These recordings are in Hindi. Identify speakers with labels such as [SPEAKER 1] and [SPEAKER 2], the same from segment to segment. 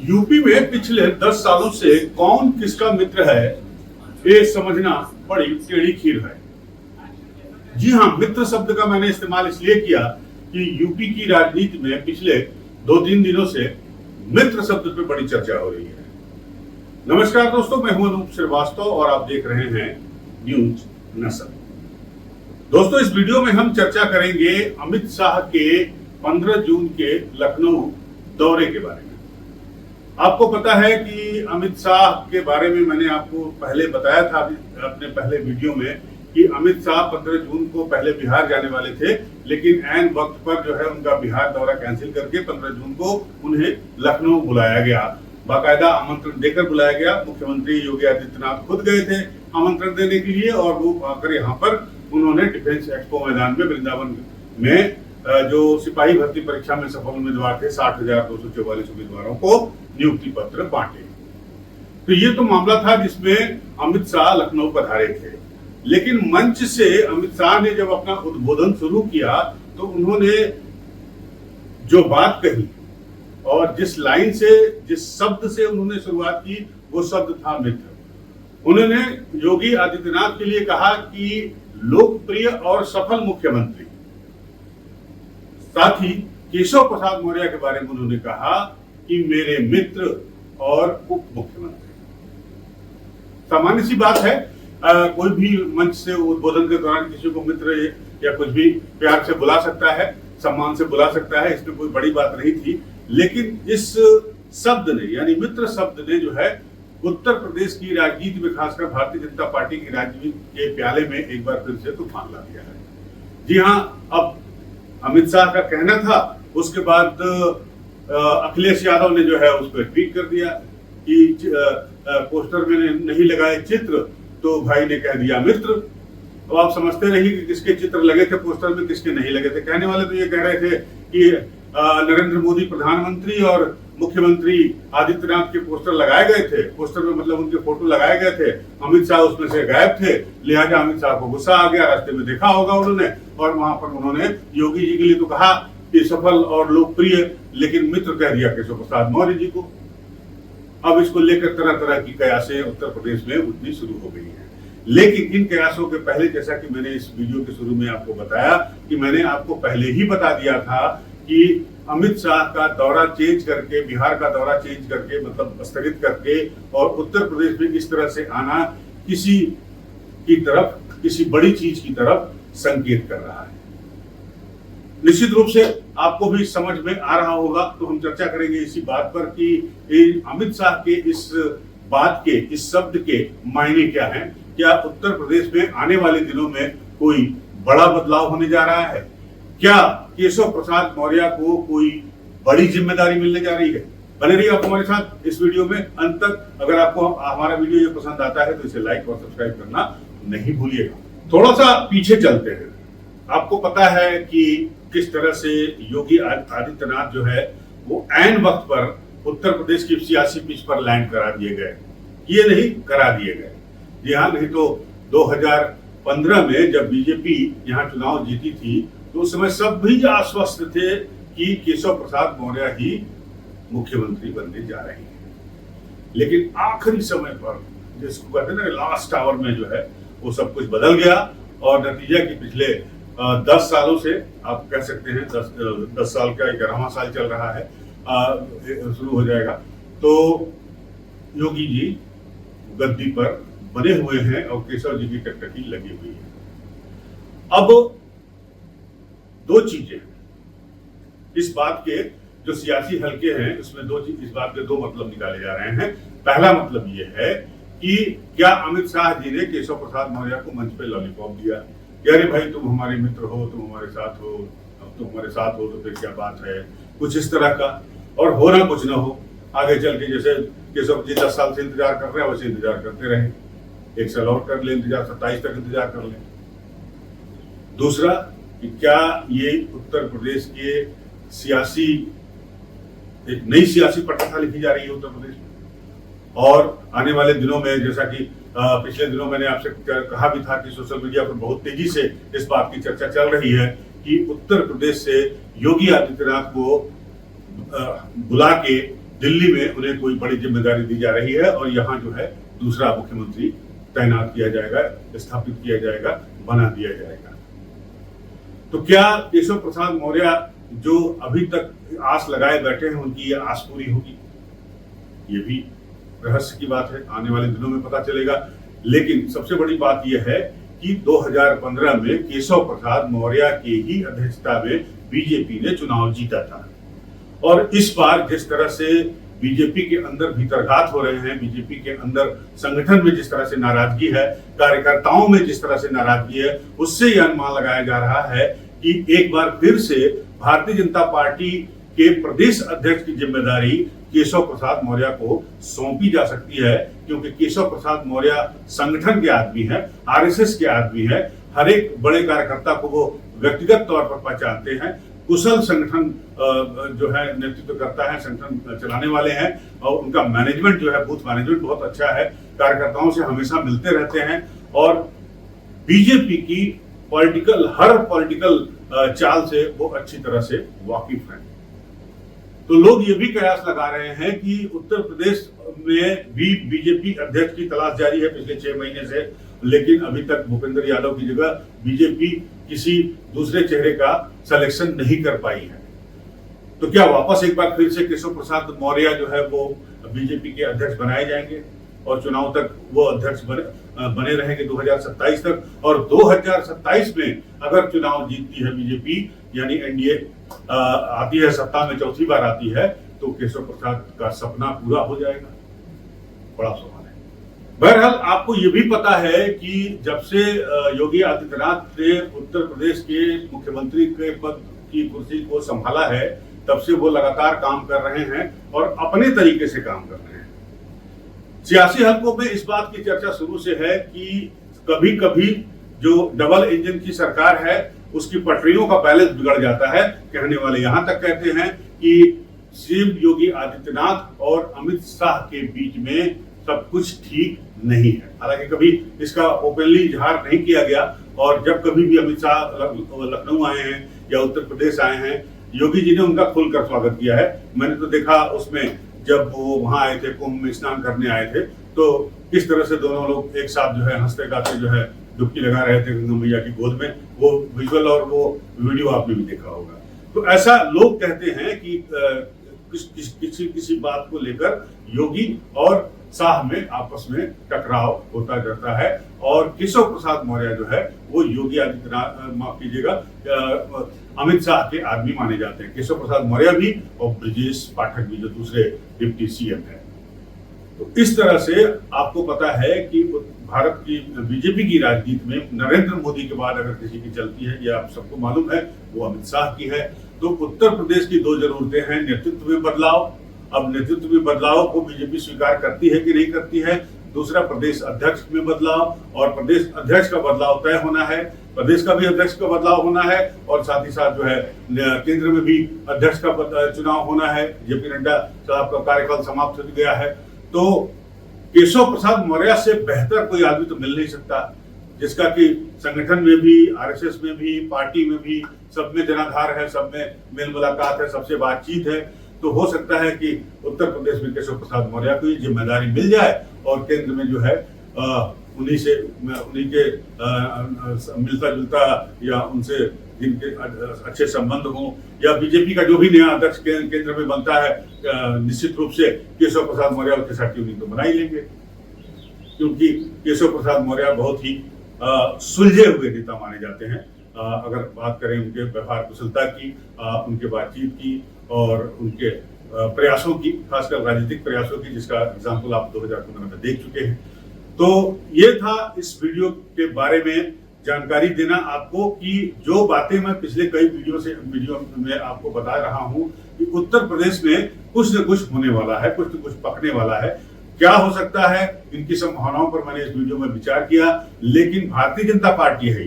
[SPEAKER 1] यूपी में पिछले 10 सालों से कौन किसका मित्र है, ये समझना बड़ी टेढ़ी खीर है। जी हाँ, मित्र शब्द का मैंने इस्तेमाल इसलिए किया कि यूपी की राजनीति में पिछले 2-3 दिनों से मित्र शब्द पे बड़ी चर्चा हो रही है। नमस्कार दोस्तों, मैं हूं अनूप श्रीवास्तव और आप देख रहे हैं न्यूज नसल। दोस्तों, इस वीडियो में हम चर्चा करेंगे अमित शाह के 15 जून के लखनऊ दौरे के बारे में। आपको पता है कि अमित शाह के बारे में मैंने आपको पहले बताया था अपने पहले वीडियो में कि अमित शाह 15 जून को पहले बिहार जाने वाले थे, लेकिन ऐन वक्त पर जो है उनका बिहार दौरा कैंसिल करके 15 जून को उन्हें लखनऊ बुलाया गया। बाकायदा आमंत्रण देकर बुलाया गया। मुख्यमंत्री योगी आदित्यनाथ खुद गए थे आमंत्रण देने के लिए और वो आकर यहाँ पर उन्होंने डिफेंस एक्सपो मैदान में वृंदावन में जो सिपाही भर्ती परीक्षा में सफल उम्मीदवार थे 60,244 उम्मीदवारों को नियुक्ति पत्र बांटे। तो ये तो मामला था जिसमें अमित शाह लखनऊ पधारे थे, लेकिन मंच से अमित शाह ने जब अपना उद्बोधन शुरू किया तो उन्होंने जो बात कही और जिस लाइन से, जिस शब्द से उन्होंने शुरुआत की, वो शब्द था मित्र। उन्होंने योगी आदित्यनाथ के लिए कहा कि लोकप्रिय और सफल मुख्यमंत्री, साथ ही केशव प्रसाद मौर्य के बारे में उन्होंने कहा कि मेरे मित्र और उप मुख्यमंत्री। सामान्य सी बात है, कोई भी मंच से उद्बोधन के दौरान किसी को मित्र या कुछ भी प्यार से बुला सकता है, सम्मान से बुला सकता है, इसमें कोई बड़ी बात नहीं थी। लेकिन इस शब्द ने, यानी मित्र शब्द ने जो है उत्तर प्रदेश की राजनीति में, खासकर भारतीय जनता पार्टी की राजनीति के प्याले में एक बार फिर से तूफान ला दिया है। जी हाँ, अब अमित शाह का कहना था, उसके बाद अखिलेश यादव ने जो है उस पर ट्वीट कर दिया कि पोस्टर में नहीं लगाए चित्र तो भाई ने कह दिया मित्र। तो आप समझते रहिए कि किसके चित्र लगे थे पोस्टर में, किसके नहीं लगे थे। कहने वाले तो ये कह रहे थे कि नरेंद्र मोदी प्रधानमंत्री और मुख्यमंत्री आदित्यनाथ के पोस्टर लगाए गए थे। पोस्टर में मतलब उनके फोटो लगाए गए थे, अमित शाह उसमें से गायब थे, लिहाजा अमित शाह को गुस्सा आ गया। रास्ते में देखा होगा उन्होंने और वहां पर उन्होंने योगी जी के लिए तो कहा कि सफल और लोकप्रिय, लेकिन मित्र कह दिया केशव प्रसाद मौर्य जी को। अब इसको लेकर तरह तरह की कयासें उत्तर प्रदेश में उठनी शुरू हो गई हैं। लेकिन इन कयासों के पहले, जैसा कि मैंने इस वीडियो के शुरू में आपको बताया कि मैंने आपको पहले ही बता दिया था कि अमित शाह का दौरा चेंज करके, बिहार का दौरा चेंज करके, मतलब स्थगित करके और उत्तर प्रदेश में इस तरह से आना किसी की तरफ, किसी बड़ी चीज की तरफ संकेत कर रहा है। निश्चित रूप से आपको भी समझ में आ रहा होगा, तो हम चर्चा करेंगे इसी बात पर कि अमित शाह के इस बात के, इस शब्द के मायने क्या हैं। क्या उत्तर प्रदेश में आने वाले दिनों में कोई बड़ा बदलाव होने जा रहा है? क्या केशव प्रसाद मौर्य को कोई बड़ी जिम्मेदारी मिलने जा रही है? बने रहिए आप हमारे साथ इस वीडियो में अंत तक। अगर आपको हमारा वीडियो ये पसंद आता है तो इसे लाइक और सब्सक्राइब करना नहीं भूलिएगा। थोड़ा सा पीछे चलते हैं। आपको पता है कि किस तरह से योगी आदित्यनाथ जो है वो ऐन वक्त पर उत्तर प्रदेश की सियासी पिच पर लैंड करा दिए गए। ये नहीं, करा दिए गए। जी हाँ, नहीं तो 2015 में जब बीजेपी यहाँ चुनाव जीती थी तो उस समय सब भी आश्वस्त थे कि केशव प्रसाद मौर्य ही मुख्यमंत्री बनने जा रहे हैं। लेकिन आखिरी समय पर, जिसको कहते हैं ना लास्ट आवर में, जो है वो सब कुछ बदल गया और नतीजा कि पिछले 10 सालों से, आप कह सकते हैं 10 साल का 11वां साल चल रहा है, शुरू हो जाएगा, तो योगी जी गद्दी पर बने हुए हैं और केशव जी की टकटकी लगी हुई है। अब दो चीजें इस बात के, जो सियासी हलके हैं उसमें दो चीज, इस बात के दो मतलब निकाले जा रहे हैं। पहला मतलब ये है कि क्या अमित शाह जी ने केशव प्रसाद मौर्य को मंच पे लॉलीपॉप दिया कि अरे भाई तुम हमारे मित्र हो, तुम हमारे साथ हो, अब तुम हमारे साथ हो तो फिर क्या बात है, कुछ इस तरह का। और हो ना कुछ ना हो, आगे चल के जैसे केशव जी 10 साल से इंतजार कर रहे हैं वैसे इंतजार करते रहे, 1 साल और कर ले इंतजार, 27 तक इंतजार कर ले। दूसरा कि क्या ये उत्तर प्रदेश के सियासी, एक नई सियासी पटकथा लिखी जा रही है उत्तर प्रदेश में। और आने वाले दिनों में, जैसा कि पिछले दिनों मैंने आपसे कहा भी था कि सोशल मीडिया पर बहुत तेजी से इस बात की चर्चा चल रही है कि उत्तर प्रदेश से योगी आदित्यनाथ को बुला के दिल्ली में उन्हें कोई बड़ी जिम्मेदारी दी जा रही है और यहाँ जो है दूसरा मुख्यमंत्री तैनात किया जाएगा, स्थापित किया जाएगा, बना दिया जाएगा। तो क्या केशव प्रसाद मौर्य जो अभी तक आस लगाए बैठे हैं उनकी ये आस पूरी होगी? ये भी रहस्य की बात है, आने वाले दिनों में पता चलेगा। लेकिन सबसे बड़ी बात यह है कि 2015 में केशव प्रसाद मौर्य के ही अध्यक्षता में बीजेपी ने चुनाव जीता था और इस बार जिस तरह से बीजेपी के अंदर भीतरघात हो रहे हैं, बीजेपी के अंदर संगठन में जिस तरह से नाराजगी है, कार्यकर्ताओं में जिस तरह से नाराजगी है, उससे यह अनुमान लगाया जा रहा है कि एक बार फिर से भारतीय जनता पार्टी के प्रदेश अध्यक्ष की जिम्मेदारी केशव प्रसाद मौर्य को सौंपी जा सकती है, क्योंकि केशव प्रसाद मौर्य संगठन के आदमी है, आरएसएस के आदमी है, हर एक बड़े कार्यकर्ता को वो व्यक्तिगत तौर पर पहचानते हैं, कुशल संगठन जो है नेतृत्व करता है, संगठन चलाने वाले हैं और उनका मैनेजमेंट जो है, बूथ मैनेजमेंट बहुत अच्छा है, कार्यकर्ताओं से हमेशा मिलते रहते हैं और बीजेपी की हर पॉलिटिकल चाल से वो अच्छी तरह से वाकिफ हैं। तो लोग ये भी कयास लगा रहे हैं कि उत्तर प्रदेश में भी बीजेपी अध्यक्ष की तलाश जारी है पिछले 6 महीने से, लेकिन अभी तक भूपेंद्र यादव की जगह बीजेपी किसी दूसरे चेहरे का सिलेक्शन नहीं कर पाई है। तो क्या वापस एक बार फिर से केशव प्रसाद मौर्य जो है वो बीजेपी के अध्यक्ष बनाए जाएंगे और चुनाव तक वो अध्यक्ष बने रहेंगे 2027 तक? और 2027 में अगर चुनाव जीतती है बीजेपी, यानी एनडीए आती है सत्ता में, चौथी बार आती है, तो केशव प्रसाद का सपना पूरा हो जाएगा? बड़ा सवाल है। बहरहाल आपको ये भी पता है कि जब से योगी आदित्यनाथ ने उत्तर प्रदेश के मुख्यमंत्री के पद की कुर्सी को संभाला है, तब से वो लगातार काम कर रहे हैं और अपने तरीके से काम कर रहे हैं। सियासी हलकों में इस बात की चर्चा शुरू से है कि कभी कभी जो डबल इंजन की सरकार है उसकी पटरियों का बैलेंस बिगड़ जाता है। कहने वाले यहां तक कहते हैं कि सीएम योगी आदित्यनाथ और अमित शाह के बीच में सब कुछ ठीक नहीं है। हालांकि कभी इसका ओपनली इजहार नहीं किया गया और जब कभी भी अमित शाह लखनऊ आए हैं या उत्तर प्रदेश आए हैं, योगी जी ने उनका खुलकर स्वागत किया है। मैंने तो देखा उसमें जब वो वहां आए थे, कुंभ में स्नान करने आए थे, तो किस तरह से दोनों लोग एक साथ जो है हंसते गाते जो है डुबकी लगा रहे थे गंगा मैया की गोद में। वो विजुअल और वो वीडियो आपने भी देखा होगा। तो ऐसा लोग कहते हैं कि किसी बात को लेकर योगी और शाह में आपस में टकराव होता रहता है और केशव प्रसाद मौर्य जो है वो योगी आदित्यनाथ, माफ कीजिएगा, अमित शाह के आदमी माने जाते हैं। केशव प्रसाद मौर्य भी और ब्रजेश पाठक भी, जो दूसरे डिप्टी सीएम है। तो इस तरह से आपको पता है कि भारत की बीजेपी की राजनीति में नरेंद्र मोदी के बाद अगर किसी की चलती है, ये आप सबको मालूम है, वो अमित शाह की है। तो उत्तर प्रदेश की दो जरूरतें हैं, नेतृत्व में बदलाव। अब नेतृत्व में बदलाव को बीजेपी स्वीकार करती है कि नहीं करती है। दूसरा, प्रदेश अध्यक्ष में बदलाव, और प्रदेश अध्यक्ष का बदलाव तय होना है, प्रदेश का भी अध्यक्ष का बदलाव होना है और साथ ही साथ जो है केंद्र में भी अध्यक्ष का चुनाव होना है। जेपी नड्डा साहब का कार्यकाल समाप्त हो गया है। तो केशव प्रसाद मौर्य से बेहतर कोई आदमी तो मिल नहीं सकता, जिसका कि संगठन में भी, आरएसएस में भी, पार्टी में भी, सब में जनाधार है, सब में मेल मुलाकात है, सबसे बातचीत है। तो हो सकता है कि उत्तर प्रदेश में केशव प्रसाद मौर्य को जिम्मेदारी मिल जाए और केंद्र में जो है उन्हीं के मिलता जुलता या उनसे जिनके अच्छे संबंध हो, या बीजेपी का जो भी नया अध्यक्ष केंद्र में बनता है, निश्चित रूप से केशव प्रसाद मौर्य उसके साथ ट्यूनिंग तो बना ही लेंगे, क्योंकि केशव प्रसाद मौर्य बहुत ही सुलझे हुए नेता माने जाते हैं। अगर बात करें उनके व्यवहार कुशलता की, उनके बातचीत की और उनके प्रयासों की, खासकर राजनीतिक प्रयासों की, जिसका एग्जाम्पल आप 2015 में देख चुके हैं। तो ये था इस वीडियो के बारे में जानकारी देना आपको कि जो बातें मैं पिछले कई वीडियो में आपको बता रहा हूं कि उत्तर प्रदेश में कुछ न कुछ होने वाला है, कुछ न कुछ पकने वाला है। क्या हो सकता है, इनकी संभावनाओं पर मैंने इस वीडियो में विचार किया। लेकिन भारतीय जनता पार्टी है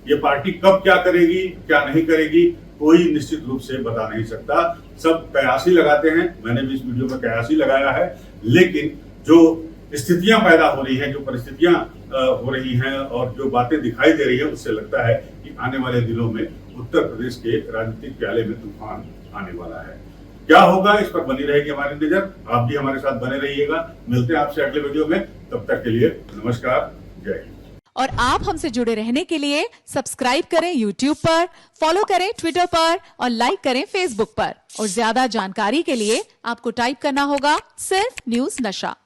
[SPEAKER 1] ये पार्टी कब क्या करेगी, क्या नहीं करेगी, कोई निश्चित रूप से बता नहीं सकता। सब कयास ही लगाते हैं, मैंने भी इस वीडियो में कयास ही लगाया है। लेकिन जो स्थितियां पैदा हो रही हैं, जो परिस्थितियां हो रही हैं और जो बातें दिखाई दे रही है, उससे लगता है कि आने वाले दिनों में उत्तर प्रदेश के राजनीतिक प्याले में तूफान आने वाला है। क्या होगा इस पर बनी रहेगी हमारी नजर। आप भी हमारे साथ बने रहिएगा। मिलते हैं आपसे अगले वीडियो में, तब तक के लिए नमस्कार, जय हिंद।
[SPEAKER 2] और आप हमसे जुड़े रहने के लिए सब्सक्राइब करें YouTube पर, फॉलो करें Twitter पर और लाइक करें Facebook पर। और ज्यादा जानकारी के लिए आपको टाइप करना होगा सिर्फ न्यूज नशा।